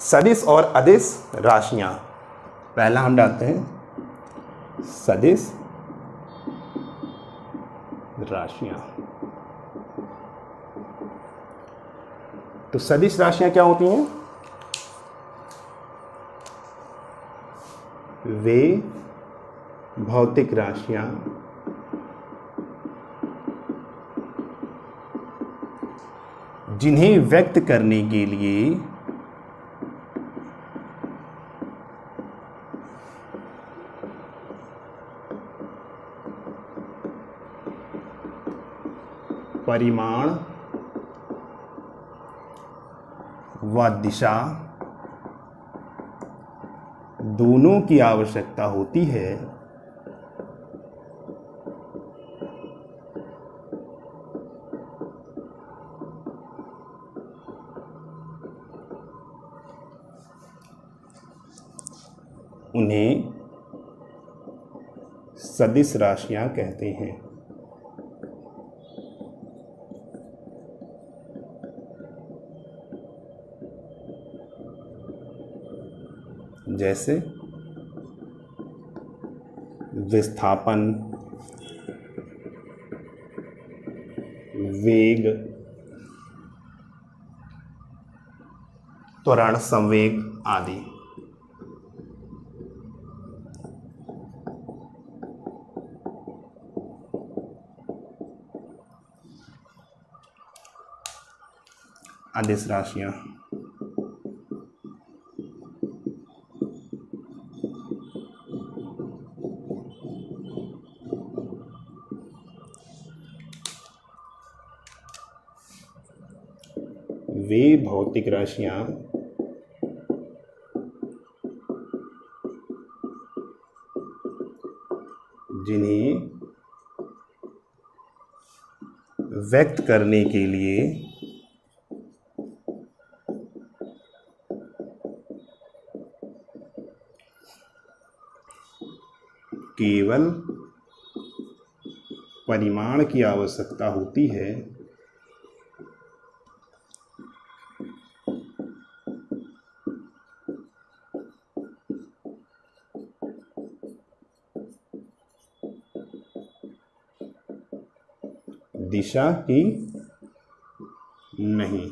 सदिश और अदिश राशियां। पहला हम डालते हैं सदिश राशियां। तो सदिश राशियां क्या होती हैं? वे भौतिक राशियां जिन्हें व्यक्त करने के लिए परिमाण व दिशा दोनों की आवश्यकता होती है, उन्हें सदिश राशियां कहते हैं। जैसे विस्थापन, वेग, त्वरण, संवेग आदि। अदिश राशियां वे भौतिक राशियां जिन्हें व्यक्त करने के लिए केवल परिमाण की आवश्यकता होती है, दिशा की नहीं।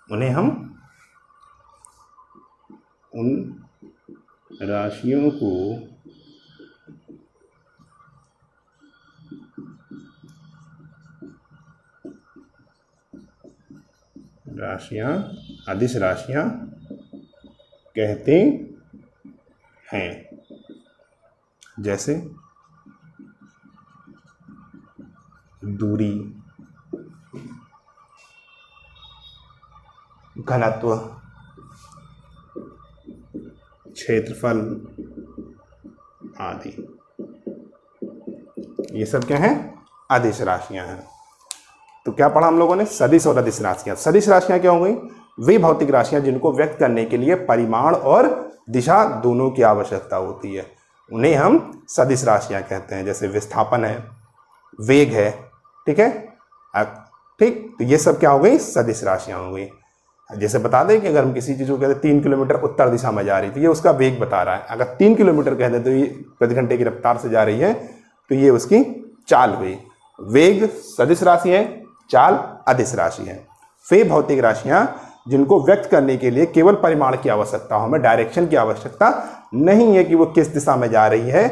उन्हें हम उन राशियों को अदिश राशियां कहते हैं। जैसे दूरी, घनत्व, क्षेत्रफल आदि। ये सब क्या है? अदिश राशियां हैं। तो क्या पढ़ा हम लोगों ने? सदिश और अदिश राशियां। सदिश राशियां क्या हो गई? वे भौतिक राशियां जिनको व्यक्त करने के लिए परिमाण और दिशा दोनों की आवश्यकता होती है, उन्हें हम सदिश राशियां कहते हैं। जैसे विस्थापन है, वेग है, ठीक है, ठीक। तो ये सब क्या हो गई? सदिश राशियां हो गई। जैसे बता दें कि अगर हम किसी चीज को कहते हैं 3 किलोमीटर उत्तर दिशा में जा रही, तो ये उसका वेग बता रहा है। अगर 3 किलोमीटर कहते हैं तो ये प्रति घंटे की रफ्तार से जा रही है, तो ये उसकी चाल हुई। वेग सदिश राशि है, चाल अदिश राशि है। वे भौतिक राशियां जिनको व्यक्त करने के लिए केवल परिमाण की आवश्यकता हो, हमें डायरेक्शन की आवश्यकता नहीं है कि वो किस दिशा में जा रही है,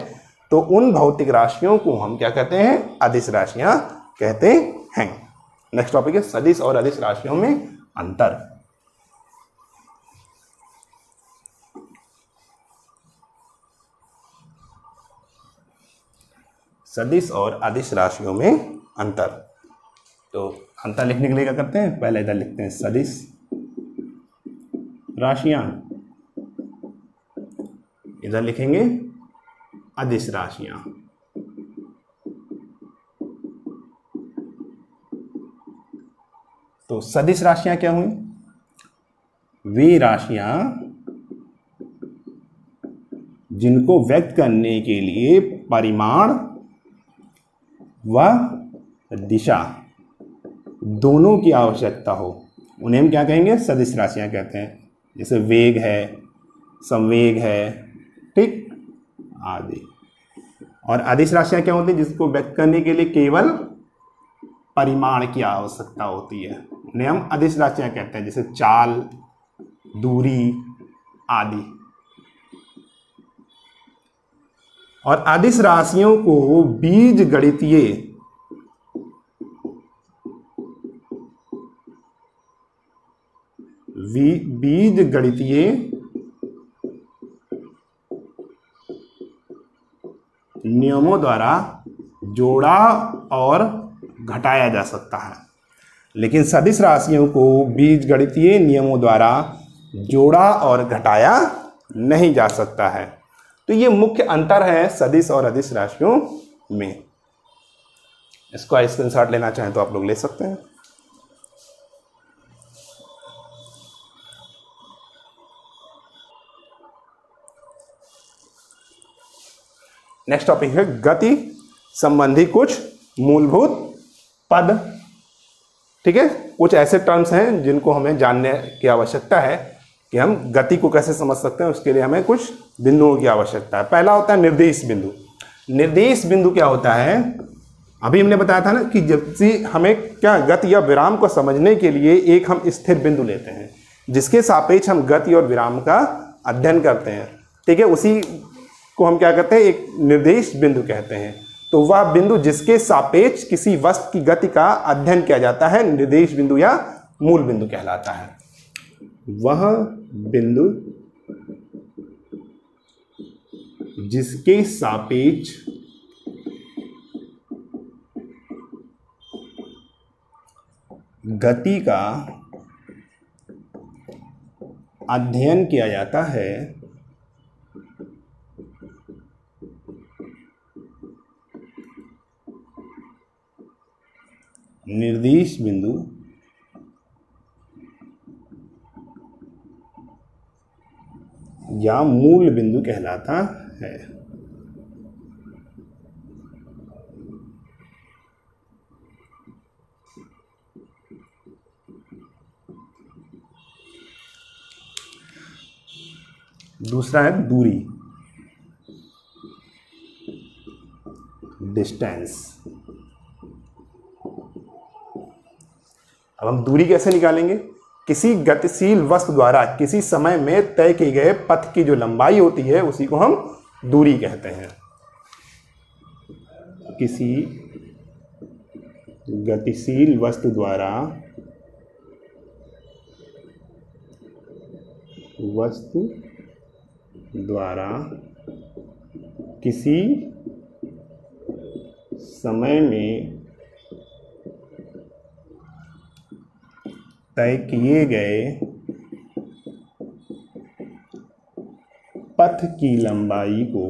तो उन भौतिक राशियों को हम क्या कहते हैं? अदिश राशियां कहते हैं। नेक्स्ट टॉपिक है सदिश और अदिश राशियों में अंतर। सदिश और अदिश राशियों में अंतर। तो अंतर लिखने के लिए क्या करते हैं? पहले इधर लिखते हैं सदिश राशियां, इधर लिखेंगे अदिश राशियां। तो सदिश राशियां क्या हुई? वे राशियां जिनको व्यक्त करने के लिए परिमाण व दिशा दोनों की आवश्यकता हो, उन्हें हम क्या कहेंगे? सदिश राशियां कहते हैं। जैसे वेग है, संवेग है, ठीक, आदि। और अदिश राशियां क्या होती हैं? जिसको व्यक्त करने के लिए केवल परिमाण की आवश्यकता होती है, उन्हें हम अदिश राशियां कहते हैं, जैसे चाल, दूरी आदि। और अदिश राशियों को बीज गणितीय नियमों द्वारा जोड़ा और घटाया जा सकता है, लेकिन सदिश राशियों को बीजगणितीय नियमों द्वारा जोड़ा और घटाया नहीं जा सकता है। तो ये मुख्य अंतर है सदिश और अदिश राशियों में। इसको स्क्रीनशॉट लेना चाहें तो आप लोग ले सकते हैं। नेक्स्ट टॉपिक है गति संबंधी कुछ मूलभूत पद। ठीक है, कुछ ऐसे टर्म्स हैं जिनको हमें जानने की आवश्यकता है कि हम गति को कैसे समझ सकते हैं। उसके लिए हमें कुछ बिंदुओं की आवश्यकता है। पहला होता है निर्देश बिंदु। निर्देश बिंदु क्या होता है? अभी हमने बताया था ना कि जब से हमें क्या गति या विराम को समझने के लिए एक हम स्थिर बिंदु लेते हैं, जिसके सापेक्ष हम गति और विराम का अध्ययन करते हैं। ठीक है, उसी को हम क्या कहते हैं? एक निर्देश बिंदु कहते हैं। तो वह बिंदु जिसके सापेक्ष किसी वस्तु की गति का अध्ययन किया जाता है निर्देश बिंदु या मूल बिंदु कहलाता है। वह बिंदु जिसके सापेक्ष गति का अध्ययन किया जाता है निर्देश बिंदु या मूल बिंदु कहलाता है। दूसरा है दूरी, डिस्टेंस। अब हम दूरी कैसे निकालेंगे? किसी गतिशील वस्तु द्वारा किसी समय में तय किए गए पथ की जो लंबाई होती है उसी को हम दूरी कहते हैं। किसी गतिशील वस्तु द्वारा किसी समय में तय किए गए पथ की लंबाई को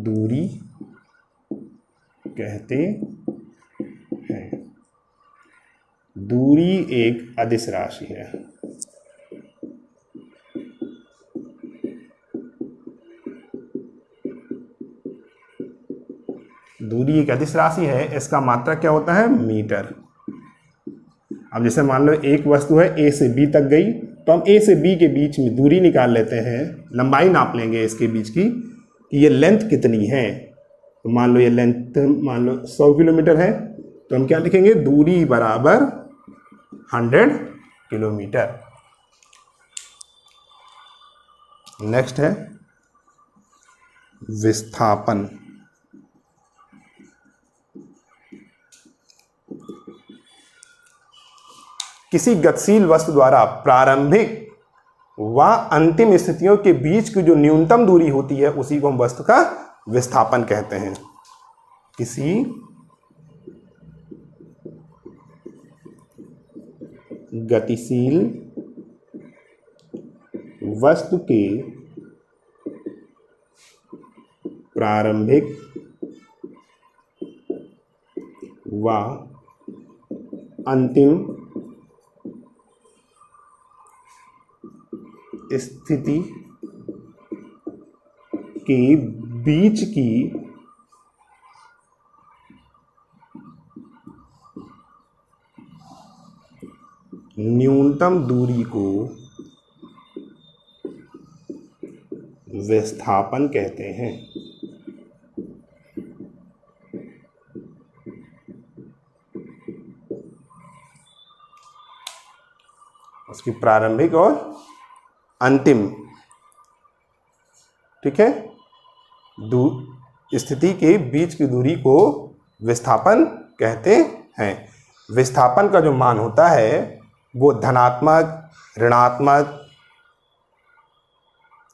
दूरी कहते हैं। दूरी एक अदिश राशि है। दूरी एक अदिश राशि है। इसका मात्रक क्या होता है? मीटर। अब जैसे मान लो एक वस्तु है ए से बी तक गई, तो हम ए से बी के बीच में दूरी निकाल लेते हैं, लंबाई नाप लेंगे इसके बीच की कि ये लेंथ कितनी है। तो मान लो ये लेंथ मान लो 100 किलोमीटर है, तो हम क्या लिखेंगे? दूरी बराबर 100 किलोमीटर। नेक्स्ट है विस्थापन। किसी गतिशील वस्तु द्वारा प्रारंभिक व अंतिम स्थितियों के बीच की जो न्यूनतम दूरी होती है उसी को हम वस्तु का विस्थापन कहते हैं। किसी गतिशील वस्तु के प्रारंभिक व अंतिम स्थिति के बीच की न्यूनतम दूरी को विस्थापन कहते हैं। उसकी प्रारंभिक और अंतिम, ठीक है, स्थिति के बीच की दूरी को विस्थापन कहते हैं। विस्थापन का जो मान होता है वो धनात्मक, ऋणात्मक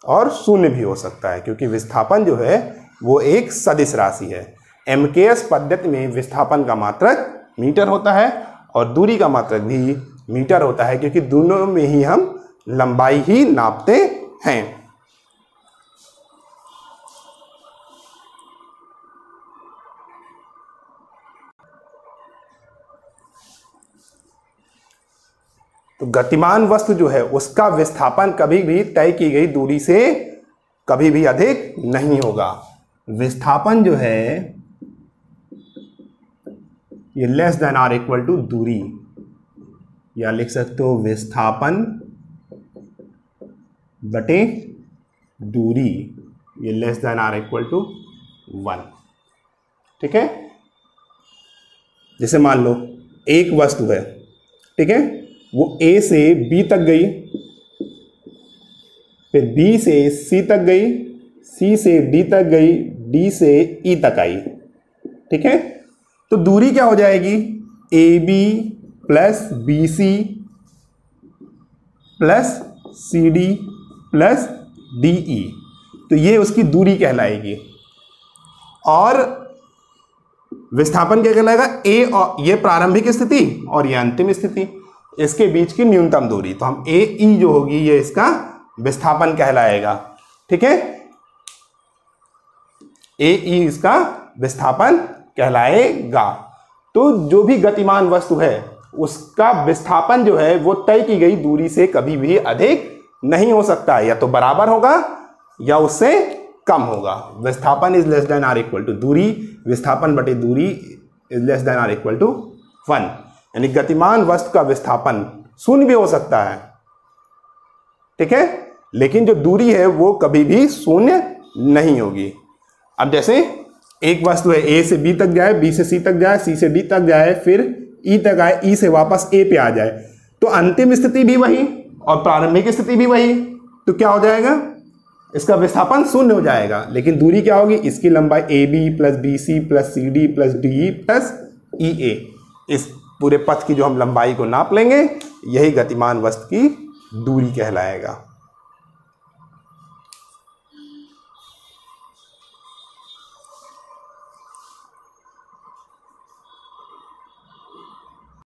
और शून्य भी हो सकता है, क्योंकि विस्थापन जो है वो एक सदिश राशि है। एमकेएस पद्धति में विस्थापन का मात्रक मीटर होता है और दूरी का मात्रक भी मीटर होता है, क्योंकि दोनों में ही हम लंबाई ही नापते हैं। तो गतिमान वस्तु जो है उसका विस्थापन कभी भी तय की गई दूरी से कभी भी अधिक नहीं होगा। विस्थापन जो है ये less than or equal to दूरी, या लिख सकते हो विस्थापन बटे दूरी, ये less than or equal to 1, ठीक है। जैसे मान लो एक वस्तु है, ठीक है, वो A से B तक गई, फिर B से C तक गई, C से D तक गई, D से E तक आई, ठीक है। तो दूरी क्या हो जाएगी? AB plus BC plus CD plus DE, तो ये उसकी दूरी कहलाएगी। और विस्थापन क्या कहलाएगा? A, और ये प्रारंभिक स्थिति और ये अंतिम स्थिति, इसके बीच की न्यूनतम दूरी, तो हम AE जो होगी ये इसका विस्थापन कहलाएगा, ठीक है। AE इसका विस्थापन कहलाएगा। तो जो भी गतिमान वस्तु है उसका विस्थापन जो है वो तय की गई दूरी से कभी भी अधिक नहीं हो सकता, या तो बराबर होगा या उससे कम होगा। विस्थापन is less than or equal to दूरी, विस्थापन बटे दूरी is less than or equal to 1, यानी गतिमान वस्तु का विस्थापन शून्य भी हो सकता है, ठीक है, लेकिन जो दूरी है वो कभी भी शून्य नहीं होगी। अब जैसे एक वस्तु है, A से B तक जाए, B से C तक जाए, C से D तक जाए, फिर E तक आए, E से वापस A पे आ जाए, तो अंतिम स्थिति भी वही और प्रारंभिक स्थिति भी वही, तो क्या हो जाएगा? इसका विस्थापन शून्य हो जाएगा, लेकिन दूरी क्या होगी? इसकी लंबाई AB plus BC plus CD plus DE plus EA, इस पूरे पथ की जो हम लंबाई को नाप लेंगे, यही गतिमान वस्तु की दूरी कहलाएगा।